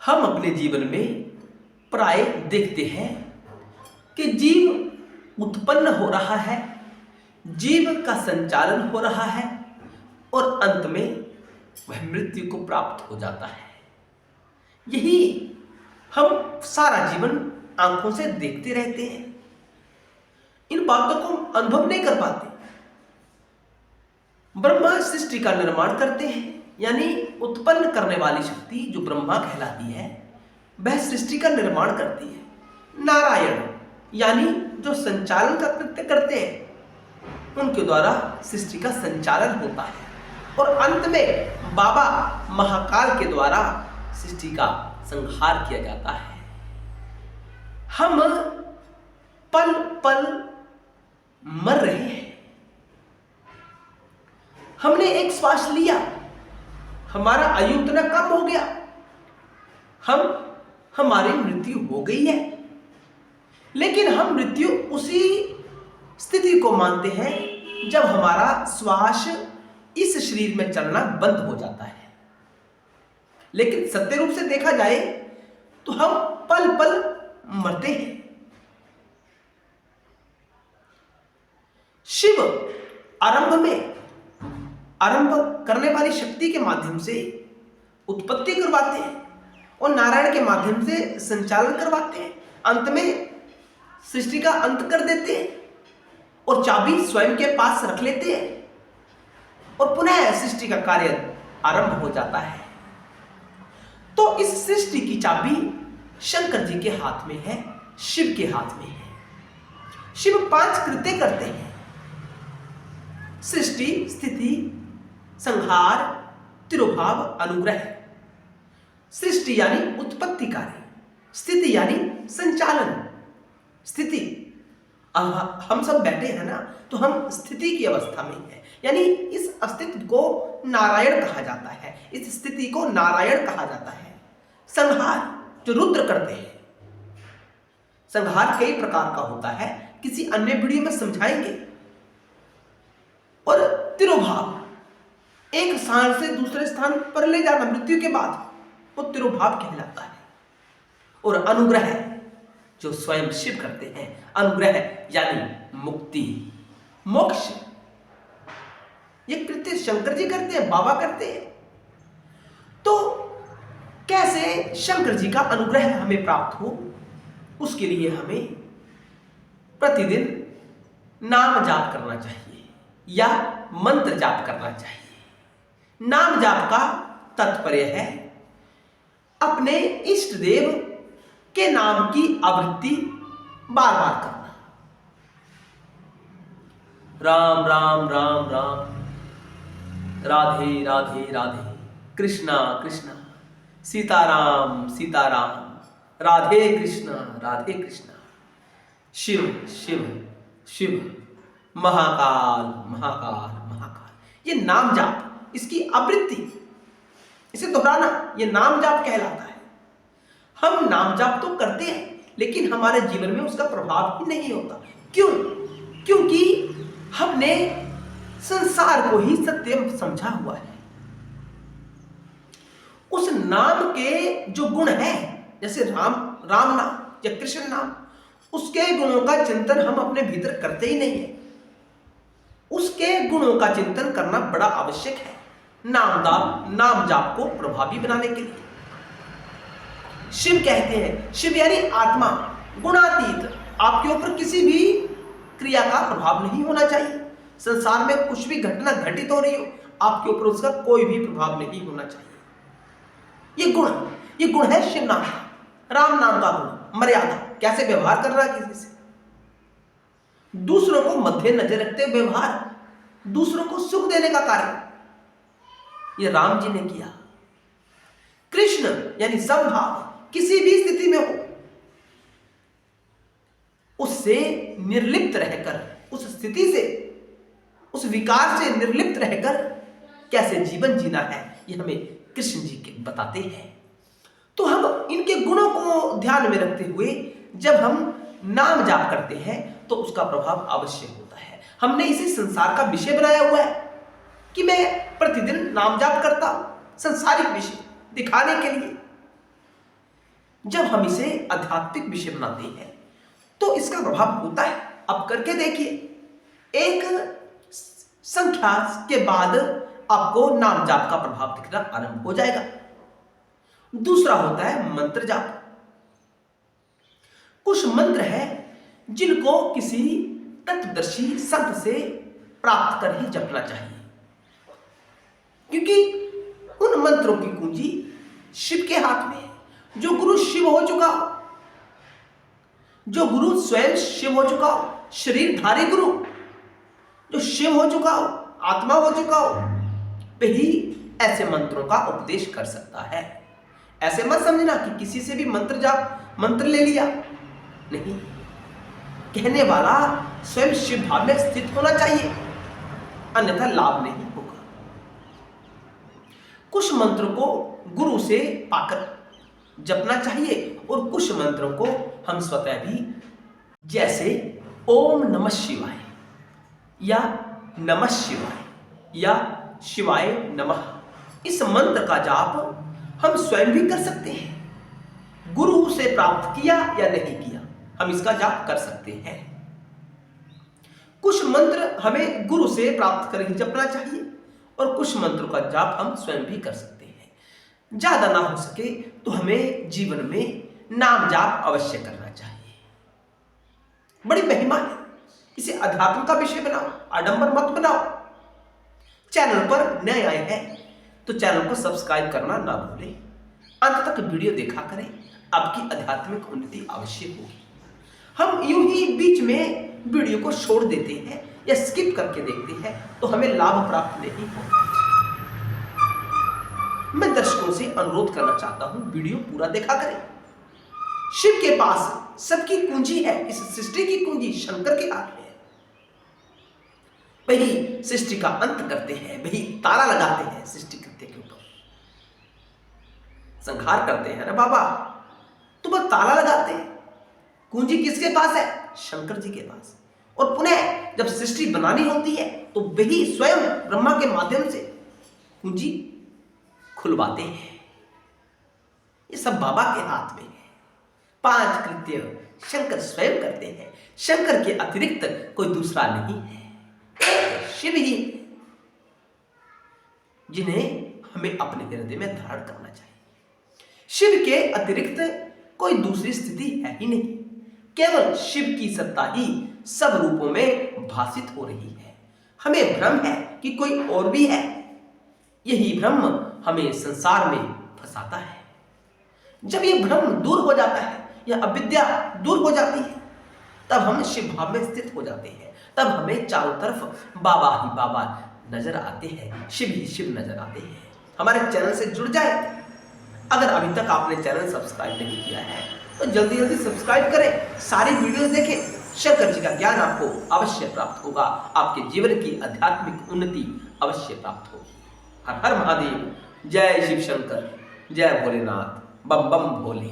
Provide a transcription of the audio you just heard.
हम अपने जीवन में प्राय देखते हैं कि जीव उत्पन्न हो रहा है, जीव का संचालन हो रहा है और अंत में वह मृत्यु को प्राप्त हो जाता है। यही हम सारा जीवन आंखों से देखते रहते हैं, इन बातों को हम अनुभव नहीं कर पाते। ब्रह्मा सृष्टि का निर्माण करते हैं, यानी उत्पन्न करने वाली शक्ति जो ब्रह्मा कहलाती है वह सृष्टि का निर्माण करती है। नारायण यानी जो संचालन का कृत्य करते हैं उनके द्वारा सृष्टि का संचालन होता है और अंत में बाबा महाकाल के द्वारा सृष्टि का संहार किया जाता है। हम पल पल मर रहे हैं। हमने एक श्वास लिया, हमारा आयु इतना कम हो गया, हमारी मृत्यु हो गई है। लेकिन हम मृत्यु उसी स्थिति को मानते हैं जब हमारा श्वास इस शरीर में चलना बंद हो जाता है। लेकिन सत्य रूप से देखा जाए तो हम पल पल मरते हैं। शिव आरंभ करने वाली शक्ति के माध्यम से उत्पत्ति करवाते हैं और नारायण के माध्यम से संचालन करवाते हैं। अंत में सृष्टि का अंत कर देते हैं और चाबी स्वयं के पास रख लेते हैं और पुनः सृष्टि का कार्य आरंभ हो जाता है। तो इस सृष्टि की चाबी शंकर जी के हाथ में है, शिव के हाथ में है। शिव 5 कृत्य करते हैं: सृष्टि, स्थिति, संहार, तिरोभाव, अनुग्रह। सृष्टि यानी उत्पत्ति कार्य, स्थिति यानी संचालन। स्थिति, अब हम सब बैठे हैं ना, तो हम स्थिति की अवस्था में हैं, यानी इस अस्तित्व को नारायण कहा जाता है, इस स्थिति को नारायण कहा जाता है। संहार जो रुद्र करते हैं, संहार कई प्रकार का होता है, किसी अन्य वीडियो में समझाएंगे। और तिरोभाव, एक स्थान से दूसरे स्थान पर ले जाना मृत्यु के बाद, वो तिरोभाव कहलाता है। और अनुग्रह जो स्वयं शिव करते हैं, अनुग्रह यानी मुक्ति, मोक्ष, ये कृत्य शंकर जी करते हैं, बाबा करते हैं। तो कैसे शंकर जी का अनुग्रह हमें प्राप्त हो, उसके लिए हमें प्रतिदिन नाम जाप करना चाहिए या मंत्र जाप करना चाहिए। नाम जाप का तात्पर्य है अपने इष्ट देव के नाम की आवृत्ति बार बार करना। राम राम राम राम, राधे राधे राधे, कृष्णा कृष्णा, सीताराम सीताराम, राधे कृष्णा राधे कृष्णा, शिव शिव शिव, महाकाल महाकाल महाकाल। ये नाम जाप, इसकी आवृत्ति, इसे दोहराना, ये नाम जाप कहलाता है। हम नाम जाप तो करते हैं लेकिन हमारे जीवन में उसका प्रभाव ही नहीं होता। क्यों? क्योंकि हमने संसार को ही सत्य समझा हुआ है। उस नाम के जो गुण हैं, जैसे राम नाम या कृष्ण नाम, उसके गुणों का चिंतन हम अपने भीतर करते ही नहीं है। उसके गुणों का चिंतन करना बड़ा आवश्यक है नाम जाप को प्रभावी बनाने के लिए। शिव कहते हैं, शिव यानी आत्मा, गुणातीत, आपके ऊपर किसी भी क्रिया का प्रभाव नहीं होना चाहिए। संसार में कुछ भी घटना घटित हो रही हो, आपके ऊपर उसका कोई भी प्रभाव नहीं होना चाहिए। ये गुण है शिव नाम का। राम नाम का गुण मर्यादा, कैसे व्यवहार कर रहा है किसी से, दूसरों को मध्य नजर रखते हुए व्यवहार, दूसरों को सुख देने का कार्य, ये राम जी ने किया। कृष्ण यानी समभाव, किसी भी स्थिति में हो उससे निर्लिप्त रहकर, उस स्थिति से, उस विकार से निर्लिप्त रहकर कैसे जीवन जीना है, ये हमें कृष्ण जी के बताते हैं। तो हम इनके गुणों को ध्यान में रखते हुए जब हम नाम जाप करते हैं तो उसका प्रभाव अवश्य होता है। हमने इसे संसार का विषय बनाया हुआ है कि मैं प्रतिदिन नाम जाप करता हूं, संसारिक विषय दिखाने के लिए। जब हम इसे आध्यात्मिक विषय बनाते हैं तो इसका प्रभाव होता है। अब करके देखिए, एक संख्या के बाद आपको नाम जाप का प्रभाव दिखना आरंभ हो जाएगा। दूसरा होता है मंत्र जाप। कुछ मंत्र है जिनको किसी तत्वदर्शी संत से प्राप्त कर ही जपना चाहिए, क्योंकि उन मंत्रों की कुंजी शिव के हाथ में है। जो गुरु शिव हो चुका हो, जो गुरु स्वयं शिव हो चुका हो, शरीरधारी गुरु जो शिव हो चुका हो, आत्मा हो चुका हो, वही ऐसे मंत्रों का उपदेश कर सकता है। ऐसे मत समझना कि किसी से भी मंत्र ले लिया, नहीं। कहने वाला स्वयं शिव भाव में स्थित होना चाहिए, अन्यथा लाभ नहीं होगा। कुछ मंत्र को गुरु से पाकर जपना चाहिए और कुछ मंत्रों को हम स्वतः भी, जैसे ओम नमः शिवाय या नमः शिवाय या शिवाय नमः, इस मंत्र का जाप हम स्वयं भी कर सकते हैं। गुरु से प्राप्त किया या नहीं किया, हम इसका जाप कर सकते हैं। कुछ मंत्र हमें गुरु से प्राप्त कर ही जपना चाहिए और कुछ मंत्रों का जाप हम स्वयं भी कर सकते हैं। ज्यादा ना हो सके तो हमें जीवन में नाम जाप अवश्य करना चाहिए। बड़ी महिमा है, इसे अध्यात्म का विषय बनाओ, आडंबर मत बनाओ। चैनल पर नए आए हैं तो चैनल को सब्सक्राइब करना ना भूलें। अंत तक वीडियो देखा करें, आपकी आध्यात्मिक उन्नति अवश्य होगी। हम यूं ही बीच में वीडियो को छोड़ देते हैं या स्किप करके देखते हैं तो हमें लाभ प्राप्त नहीं होगा। मैं दर्शकों से अनुरोध करना चाहता हूं, वीडियो पूरा देखा करें। शिव के पास सबकी कुंजी है, इस सृष्टि की कुंजी शंकर के हाथ में है। वही सृष्टि का अंत करते हैं, वही ताला लगाते हैं सृष्टि कृत्य के ऊपर, संहार करते हैं। अरे बाबा, तो बस ताला लगाते हैं। कुंजी किसके पास है? शंकर जी के पास। और पुनः जब सृष्टि बनानी होती है तो वही स्वयं ब्रह्मा के माध्यम से कुंजी खुलवाते हैं। ये सब बाबा के हाथ में है। 5 कृत्य शंकर स्वयं करते हैं। शंकर के अतिरिक्त कोई दूसरा नहीं है, शिव ही, जिन्हें हमें अपने हृदय में धारण करना चाहिए। शिव के अतिरिक्त कोई दूसरी स्थिति है ही नहीं। केवल शिव की सत्ता ही सब रूपों में भासित हो रही है। हमें भ्रम है कि कोई और भी है। यही भ्रम हमें संसार में फंसाता है। जब यह भ्रम दूर हो जाता है या अविद्या दूर हो जाती है, तब हम शिव भाव में स्थित हो जाते हैं। तब हमें चारों तरफ बाबा ही बाबा नजर आते हैं, शिव ही शिव नजर आते हैं। हमारे चैनल से जुड़ जाए। अगर अभी तक आपने चैनल सब्सक्राइब नहीं किया है तो जल्दी जल्दी सब्सक्राइब करें, सारी वीडियोस देखें। शंकर जी का ज्ञान आपको अवश्य प्राप्त होगा, आपके जीवन की आध्यात्मिक उन्नति अवश्य प्राप्त होगी। हर हर महादेव, जय शिव शंकर, जय भोलेनाथ, बम बम भोले।